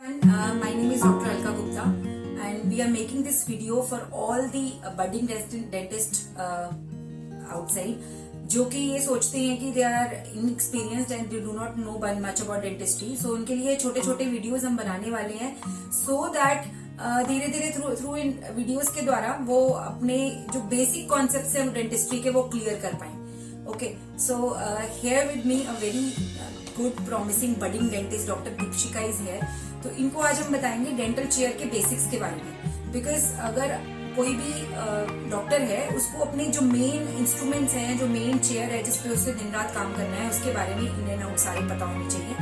My name is Dr. Alka Gupta and we are making this video for all the budding dentist outside जो कि ये सोचते हैं कि they are inexperienced and they do not know much about dentistry. So उनके लिए छोटे छोटे वीडियोस हम बनाने वाले हैं सो दैट धीरे धीरे थ्रू इन वीडियोस के द्वारा वो अपने जो बेसिक कॉन्सेप्ट्स हैं डेंटिस्ट्री के वो क्लियर कर पाए। Okay, so here with me a very good promising budding dentist doctor Deepshikha is here. तो इनको आज हम बताएंगे डेंटल चेयर के बेसिक्स के बारे में, बिकॉज अगर कोई भी डॉक्टर है उसको अपने जो मेन इंस्ट्रूमेंट्स हैं, जो मेन चेयर है जिसपे उसे दिन रात काम करना है, उसके बारे में इन एंड आउट सारे पता होने चाहिए।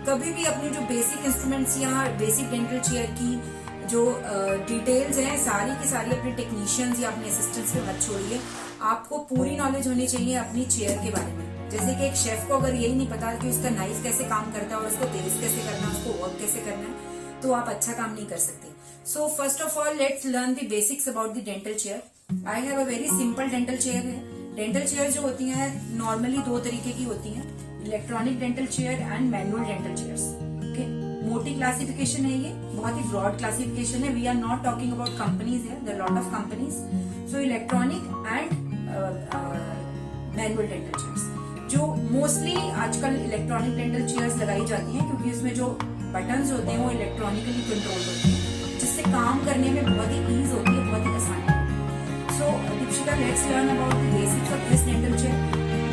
कभी भी अपनी जो बेसिक इंस्ट्रूमेंट्स या बेसिक डेंटल चेयर की जो डिटेल्स हैं सारी की सारी अपने टेक्नीशियंस या अपने असिस्टेंट्स पे मत छोड़िए। आपको पूरी नॉलेज होनी चाहिए अपनी चेयर के बारे में। जैसे कि एक शेफ को अगर यही नहीं पता कि उसका नाइफ कैसे काम करता है और उसको तेज कैसे करना है, उसको वर्क कैसे करना है, तो आप अच्छा काम नहीं कर सकते। So first of all let's learn the basics about the dental chair. I have a very simple dental chair है। डेंटल चेयर जो होती है नॉर्मली दो तरीके की होती है, electronic dental chair and manual dental chairs. Okay, मोटी क्लासिफिकेशन है, ये बहुत ही ब्रॉड क्लासिफिकेशन है। We are not talking about companies है, there lot of companies. So electronic and manual dental chairs जो मोस्टली आजकल इलेक्ट्रॉनिक डेंटल चेयर्स लगाई जाती हैं क्योंकि उसमें जो बटन्स होते हैं वो इलेक्ट्रॉनिकली कंट्रोल होते हैं, जिससे काम करने में बहुत ही ईज होती है, बहुत ही आसानी होती है। So Deepshika, let's learn about the basics of this dental chair.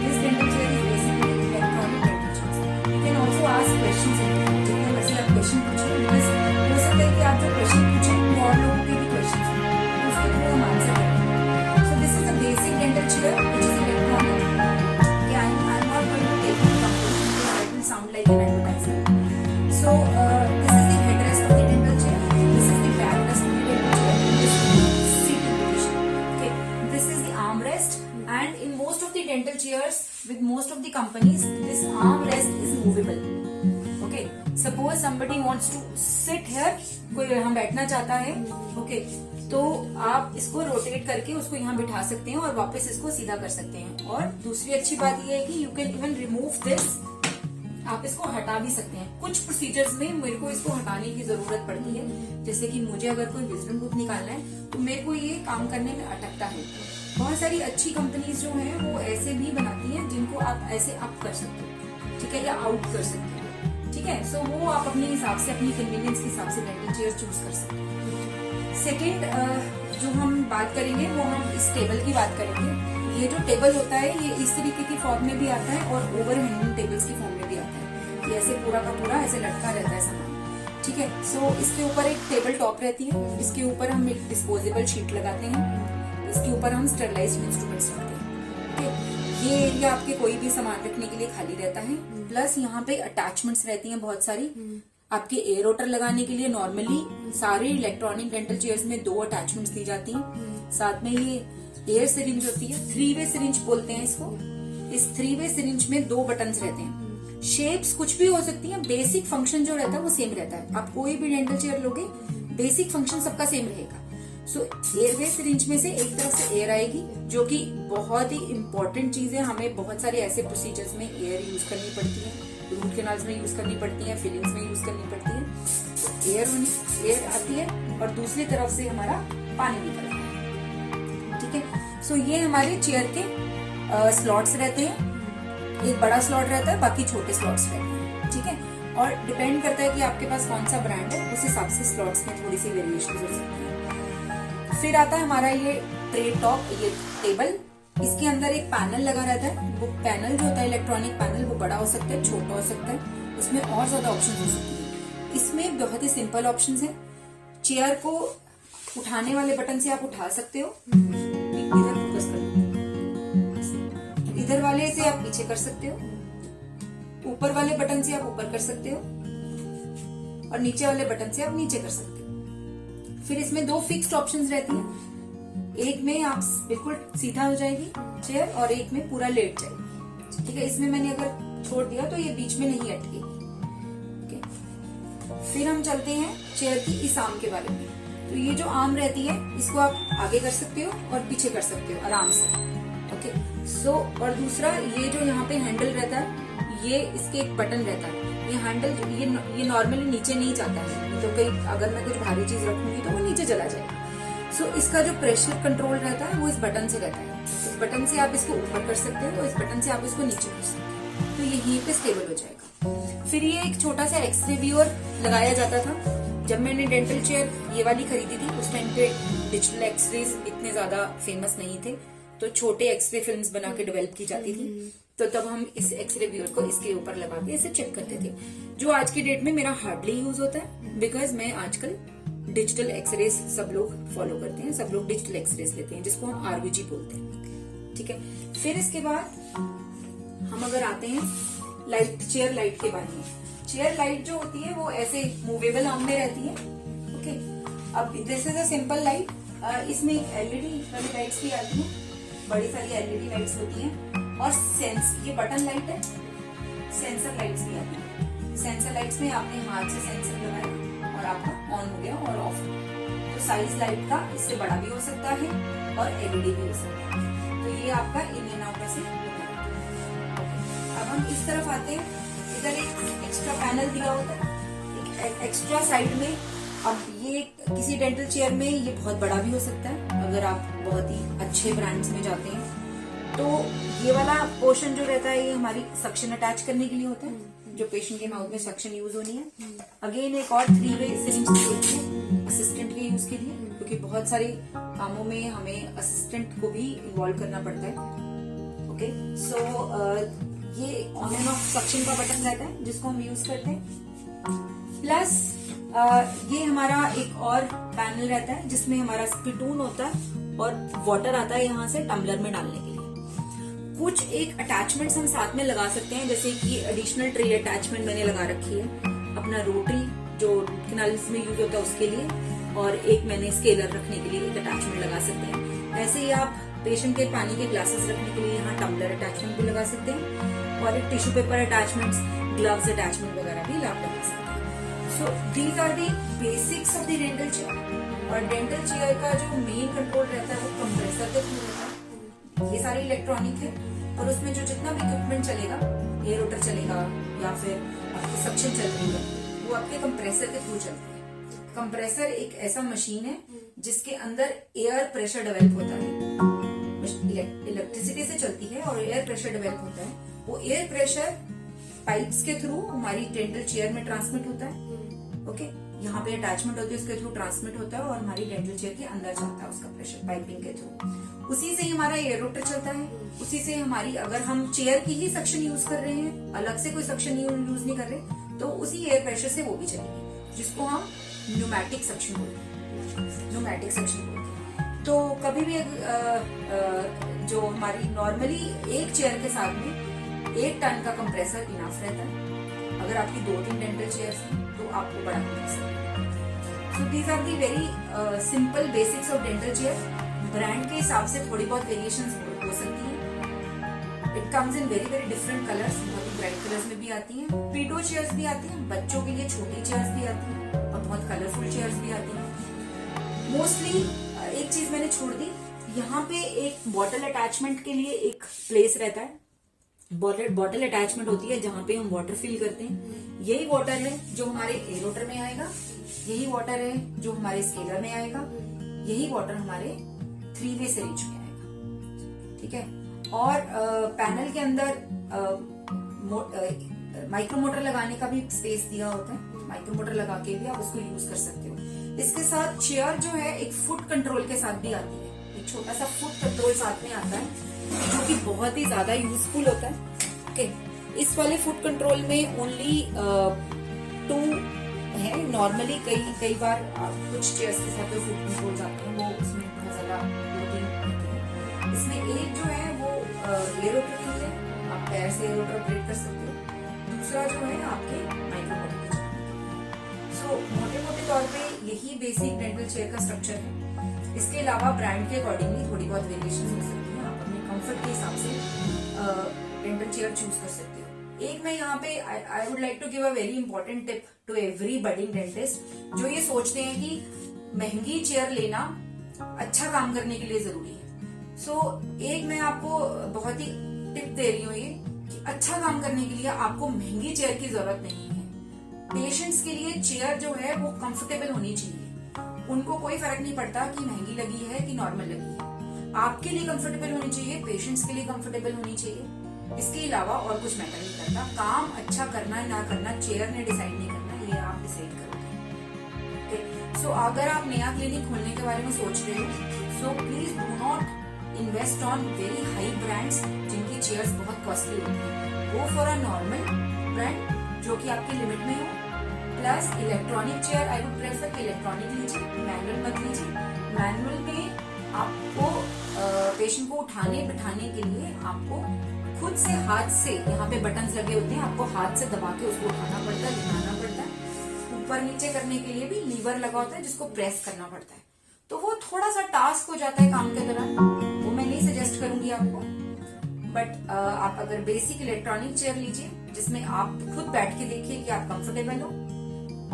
This dental chair is basically electronic dental chair. You can also ask questions in it. जितने मर्जी आप क्वेश्चन पूछिए, बिकॉज हो सकता है कि आप जो क्वेश्चन पूछें वो और लोगों के भी क्वेश्चन हैं, उसके थ्रू हम आंसर करेंगे। So this is a basic dental chair which is electronic. Sound like an advertisement. So this is the headrest of the dental chair. This is the backrest of the dental chair. This is the seating position. Okay, this is the armrest. And in most of the dental chairs, with most of the companies, this armrest is movable. Okay, suppose somebody wants to sit here. कोई यहाँ बैठना चाहता है, okay, तो आप इसको rotate करके उसको यहाँ बिठा सकते हैं और वापस इसको सीधा कर सकते हैं। और दूसरी अच्छी बात यह है कि you can even remove this, आप इसको हटा भी सकते हैं। कुछ प्रोसीजर्स में मेरे को इसको हटाने की जरूरत पड़ती है, जैसे कि मुझे अगर कोई विजडम टूथ निकालना है तो मेरे को ये काम करने में अटकता है। बहुत सारी अच्छी कंपनीज जो हैं वो ऐसे भी बनाती हैं जिनको आप ऐसे अप कर सकते हो, ठीक है, या आउट कर सकते हो, ठीक है। सो वो आप अपने हिसाब से, अपनी कन्वीनियंस के हिसाब से डेंटल चेयर चूज कर सकते हैं। सेकेंड जो हम बात करेंगे वो हम इस टेबल की बात करेंगे। ये जो टेबल होता है ये इस तरीके की फॉर्म में भी आता है और ओवर हैंगिंग टेबल्स की फॉर्म में भी आता है। ये ऐसे पूरा का पूरा ऐसे लटका रहता है सामान, ठीक है। सो इसके ऊपर एक टेबल टॉप रहती है, इसके ऊपर हम एक डिस्पोजेबल शीट लगाते हैं, इसके ऊपर हम स्टरलाइज्ड इंस्ट्रूमेंट्स रखते हैं, ठीक है। ये एरिया आपके कोई भी सामान रखने के लिए खाली रहता है। प्लस यहाँ पे अटैचमेंट्स रहती हैं बहुत सारी आपके एयर रोटर लगाने के लिए। नॉर्मली सारे इलेक्ट्रॉनिक डेंटल चेयर्स में 2 अटैचमेंट्स दी जाती हैं। साथ में ये एयर सिरिंज होती है, 3-वे सिरिंज बोलते हैं इसको। इस 3-वे सिरिंज में 2 बटन्स रहते हैं। शेप्स कुछ भी हो सकती है, बेसिक फंक्शन जो रहता है वो सेम रहता है। आप कोई भी डेंटल चेयर लोगे, बेसिक फंक्शन सबका सेम रहेगा। सो एयरवे सिरिंज में से एक तरफ से एयर आएगी, जो कि बहुत ही इंपॉर्टेंट चीज है। हमें बहुत सारे ऐसे प्रोसीजर्स में एयर यूज करनी पड़ती है, रूट कैनाल्स में यूज करनी पड़ती है, फिलिंग्स में यूज करनी पड़ती है। तो एयर आती है और दूसरी तरफ से हमारा पानी निकलता है, ठीक है। सो ये हमारे चेयर के स्लॉट्स रहते हैं। एक बड़ा स्लॉट रहता है, बाकी छोटे स्लॉट्स रहते हैं, ठीक है। और डिपेंड करता है कि आपके पास कौन सा ब्रांड है, उस हिसाब से स्लॉट्स में थोड़ी सी वेरिएशन हो सकती है। फिर आता है हमारा ये ट्रे टॉप, ये टेबल। इसके अंदर एक पैनल लगा रहता है। वो पैनल जो होता है इलेक्ट्रॉनिक पैनल, वो बड़ा हो सकता है, छोटा हो सकता है, उसमें और ज्यादा ऑप्शन हो सकती है। इसमें बहुत ही सिंपल ऑप्शन है। चेयर को उठाने वाले बटन से आप उठा सकते हो, इधर फोकस कर, इधर वाले से आप पीछे कर सकते हो, ऊपर वाले बटन से आप ऊपर कर सकते हो और नीचे वाले बटन से आप नीचे कर सकते हो। फिर इसमें 2 फिक्स्ड ऑप्शंस रहती हैं। एक में आप बिल्कुल सीधा हो जाएगी चेयर और एक में पूरा लेट जाएगी, ठीक है। इसमें मैंने अगर छोड़ दिया तो ये बीच में नहीं अटकेगी, ओके। फिर हम चलते हैं चेयर की इस आर्म के बारे में। तो ये जो आर्म रहती है इसको आप आगे कर सकते हो और पीछे कर सकते हो आराम से, ओके। सो और दूसरा ये जो यहाँ पे हैंडल रहता है, ये इसके एक बटन रहता है। ये हैंडल ये नॉर्मली नीचे नहीं जाता है, तो कहीं अगर मैं कुछ भारी चीज रखूंगी तो वो नीचे चला जाएगा। सो इसका जो प्रेशर कंट्रोल रहता है वो इस बटन से रहता है। इस बटन से आप इसको ऊपर कर सकते हो, इस बटन से आप इसको नीचे कर सकते हो, तो ये यहीं पे स्टेबल हो जाएगा। फिर ये एक छोटा सा एक्सरे व्यूअर लगाया जाता था। जब मैंने डेंटल चेयर ये वाली खरीदी थी उस टाइम पे डिजिटल एक्सरेज इतने ज्यादा फेमस नहीं थे, तो छोटे एक्सरे फिल्म्स बना के डेवलप की जाती थी। तो तब हम इस एक्सरे व्यूअर को इसके ऊपर लगा के इसे चेक करते थे, जो आज की डेट में मेरा हार्डली यूज होता है, बिकॉज मैं आजकल डिजिटल एक्सरेज सब लोग फॉलो करते हैं, सब लोग डिजिटल एक्सरेज लेते हैं, जिसको हम आरबीजी बोलते हैं। ठीक है, फिर इसके बाद हम अगर आते हैं लाइट, चेयर लाइट के बारे में। चेयर लाइट जो होती है वो ऐसे मूवेबल आर्म में रहती है। ओके, अब this is a simple light. इसमें एलईडी वाली लाइट्स भी आती हैं, बड़ी सारी एलईडी लाइट्स होती हैं, और ये बटन लाइट है, सेंसर लाइट्स भी आती हैं। सेंसर लाइट्स में आपने हाथ से सेंसर लगाया और आपका ऑन हो गया और ऑफ। तो साइज लाइट का इससे बड़ा भी हो सकता है और एलईडी भी हो सकता है। तो ये आपका इन एंड आउट ऐसे होता है। अब हम इस तरफ आते हैं, इधर एक एक्स्ट्रा पैनल दिया होता है, एक एक्स्ट्रा साइड में। अब ये किसी डेंटल चेयर में ये बहुत बड़ा भी हो सकता है, अगर आप बहुत ही अच्छे ब्रांड्स में जाते हैं तो ये वाला पोर्शन जो रहता है ये हमारी सक्शन अटैच करने के लिए होता है, जो पेशेंट के माउथ में सक्शन यूज होनी है। अगेन एक और 3-वे सिरिंज होती है असिस्टेंट के यूज के लिए, क्योंकि बहुत सारे कामों में हमें असिस्टेंट को भी इन्वॉल्व करना पड़ता है। ओके, सो ये ऑन एंड ऑफ सक्शन का बटन रहता है जिसको हम यूज करते हैं। प्लस ये हमारा एक और पैनल रहता है जिसमें हमारा स्पिटून होता है और वाटर आता है यहाँ से टम्बलर में डालने के लिए। कुछ एक अटैचमेंट्स हम साथ में लगा सकते हैं, जैसे कि एडिशनल ट्रे अटैचमेंट मैंने लगा रखी है, अपना रोटरी जो कैनाल्स में यूज होता है उसके लिए, और एक मैंने स्केलर रखने के लिए एक अटैचमेंट लगा सकते हैं। ऐसे ही आप पेशेंट के पानी के ग्लासेस रखने के लिए यहाँ टम्बलर अटैचमेंट भी लगा सकते हैं, और एक tissue paper attachments, gloves attachment वगैरह भी आप लगा सकते हैं। So these are the basics of the dental chair. और डेंटल चेयर का जो मेन कंट्रोल रहता है वो कंप्रेसर के थ्रू रहता है। ये सारी इलेक्ट्रॉनिक है, और उसमें जो जितना भी इक्विपमेंट चलेगा, एयर रोटर चलेगा या फिर आपकी सक्शन चल रही है, वो आपके कंप्रेसर के थ्रू चलता है। कंप्रेसर एक ऐसा मशीन है जिसके अंदर एयर प्रेशर डेवलप होता है, इलेक्ट्रिसिटी से चलती है और एयर प्रेशर डेवलप होता है। वो एयर प्रेशर पाइप्स के थ्रू हमारी डेंटल चेयर में ट्रांसमिट होता है। ओके, यहाँ पे अटैचमेंट होती है, उसके थ्रू ट्रांसमिट होता है और हमारी डेंटल चेयर के अंदर जाता है उसका प्रेशर पाइपिंग के थ्रू। उसी से ही हमारा एयर रोटर चलता है, उसी से हमारी, अगर हम चेयर की ही सक्शन यूज कर रहे हैं, अलग से कोई सक्शन यूज नहीं कर रहे, तो उसी एयर प्रेशर से वो भी चलेगी, जिसको हम न्यूमैटिक सक्शन बोलते हैं। न्यूमैटिक सक्शन बोलते हैं। तो कभी भी जो हमारी नॉर्मली एक चेयर के साथ में 1 टन का कंप्रेसर इनफ रहता है। अगर आपकी 2-3 डेंटल चेयर्स हैं तो आपको बड़ा compressor. So these are the very simple basics of dental chair. Brand के हिसाब से थोड़ी बहुत वेरिएशंस हो सकती है। It comes in very very different colours, बहुत ही ब्राइट कलर्स में भी आती हैं। पीटो चेयर्स भी आती हैं, बच्चों के लिए छोटी चेयर्स भी आती हैं, और बहुत कलरफुल चेयर्स भी आती हैं। मोस्टली एक चीज मैंने छोड़ दी, यहाँ पे एक बॉटल अटैचमेंट के लिए एक प्लेस रहता है। बॉटल अटैचमेंट होती है जहां पे हम वाटर फिल करते हैं। यही वाटर है जो हमारे एयर रोटर में आएगा, यही वाटर है जो हमारे स्केलर में आएगा, यही वाटर हमारे 3-वे सिरिंज में आएगा। ठीक है, और पैनल के अंदर माइक्रो मोटर लगाने का भी स्पेस दिया होता है। माइक्रो मोटर लगा के भी आप उसको यूज कर सकते हो। इसके साथ चेयर जो है एक फुट कंट्रोल के साथ भी आती है, एक छोटा सा फुट कंट्रोल साथ में आता है, जो कि बहुत ही ज्यादा यूजफुल होता है। ओके, इस वाले फुट कंट्रोल में ओनली 2 है। नॉर्मली कई बार कुछ चेयर्स के साथ जो फुट कंट्रोल आते हैं वो उसमें बहुत ज्यादा 2-3 होते हैं। इसमें एक जो है वो एयर रोटर के लिए, आप पैर से एयर रोटर ऑपरेट कर सकते हो। दूसरा जो है आपके माइक्रो मोटर के लिए। सो मोटे मोटे तौर पे यही बेसिक डेंटल चेयर का स्ट्रक्चर है। इसके अलावा ब्रांड के अकॉर्डिंगली थोड़ी बहुत वेरिएशन हो सकती है, आप अपने कंफर्ट के हिसाब से डेंटल चेयर चूज कर सकते हो। एक मैं यहाँ पे I would like to give a very important tip to every budding dentist जो ये सोचते हैं कि महंगी चेयर लेना अच्छा काम करने के लिए जरूरी है। सो एक मैं आपको बहुत ही टिप दे रही हूँ ये कि अच्छा काम करने के लिए आपको महंगी चेयर की जरूरत नहीं है। पेशेंट्स के लिए चेयर जो है वो कंफर्टेबल होनी चाहिए। उनको कोई फर्क नहीं पड़ता कि महंगी लगी है कि नॉर्मल लगी है। आपके लिए कंफर्टेबल होनी चाहिए, पेशेंट्स के लिए कंफर्टेबल होनी चाहिए। इसके अलावा और कुछ मैटर नहीं करता। काम अच्छा करना है ना करना चेयर ने डिसाइड नहीं करना, ये आप डिसाइड करोगे। सो अगर आप नया क्लिनिक खोलने के बारे में सोच रहे हो, so please do not invest on very high brands जिनकी चेयर्स बहुत कॉस्टली होती है। Go for a normal brand जो कि आपकी लिमिट में हो। Plus electronic chair I would prefer electronic लीजिए, मैनुअल मत लीजिए। मैनुअल में आपको पेशेंट को उठाने बिठाने के लिए आपको खुद से हाथ से, यहाँ पे बटन्स लगे होते हैं, आपको हाथ से दबा के उसको उठाना पड़ता है, घुमाना पड़ता है। ऊपर नीचे करने के लिए भी लीवर लगा होता है जिसको प्रेस करना पड़ता है। तो वो थोड़ा सा टास्क हो जाता है काम के दौरान, वो मैं नहीं सजेस्ट करूंगी आपको। बट आप अगर बेसिक इलेक्ट्रॉनिक चेयर लीजिए जिसमें आप खुद बैठ के देखिए कि आप कंफर्टेबल हो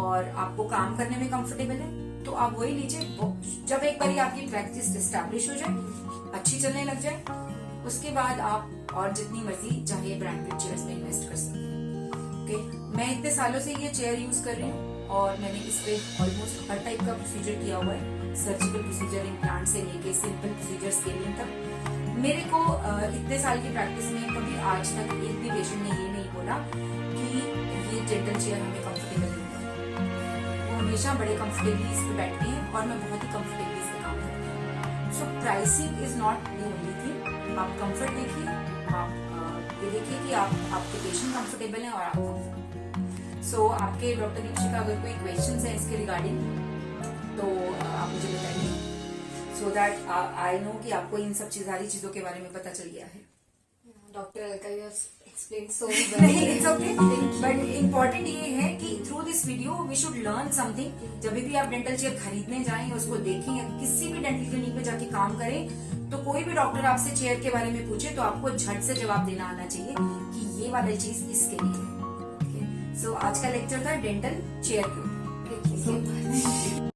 और आपको काम करने में कंफर्टेबल है, तो आप वही लीजिए। जब एक बार आपकी प्रैक्टिस एस्टैब्लिश हो जाए, अच्छी चलने लग जाए, उसके बाद आप और जितनी मर्जी चाहे ब्रांडेड चेयर्स में इन्वेस्ट कर सकते हैं। ओके, मैं इतने सालों से ये चेयर यूज कर रही हूँ और मैंने इस पे ऑलमोस्ट हर टाइप का प्रोसीजर किया हुआ है। सर्जिकल प्रोसीजर, इम्प्लांट से लेके सिंपल प्रोसीजर, स्केलिंग तक। मेरे को इतने साल की प्रैक्टिस में कभी आज तक एक भी पेशेंट ने ये नहीं बोला कि ये डेंटल चेयर हमें कंफर्टेबल नहीं है। वो हमेशा बड़े कंफर्टेबली इस पे बैठते हैं और मैं बहुत ही कंफर्टेबली इस पे काम करती हूँ। So pricing is not the only thing. आप कंफर्ट देखिए, आप ये देखिए कि आपके पेशेंट कंफर्टेबल हैं और आप कंफर्टेबल। सो आपके डॉक्टर दीक्षिका अगर कोई क्वेश्चंस है इसके रिगार्डिंग तो आप मुझे बताइए, सो दैट आई नो कि आपको इन सब सारी चीजों के बारे में पता चल गया है। डॉक्टर एक्सप्लेन सो नहीं, इट्स ओके। बट इम्पोर्टेंट ये है कि through this video we should learn something. जब भी आप डेंटल चेयर खरीदने जाएं, उसको देखें या किसी भी डेंटल क्लिनिक में जाके काम करें, तो कोई भी डॉक्टर आपसे चेयर के बारे में पूछे तो आपको झट से जवाब देना आना चाहिए कि ये वाली चीज इसके लिए है। सो आज का लेक्चर था डेंटल चेयर के ऊपर। Thank you so much.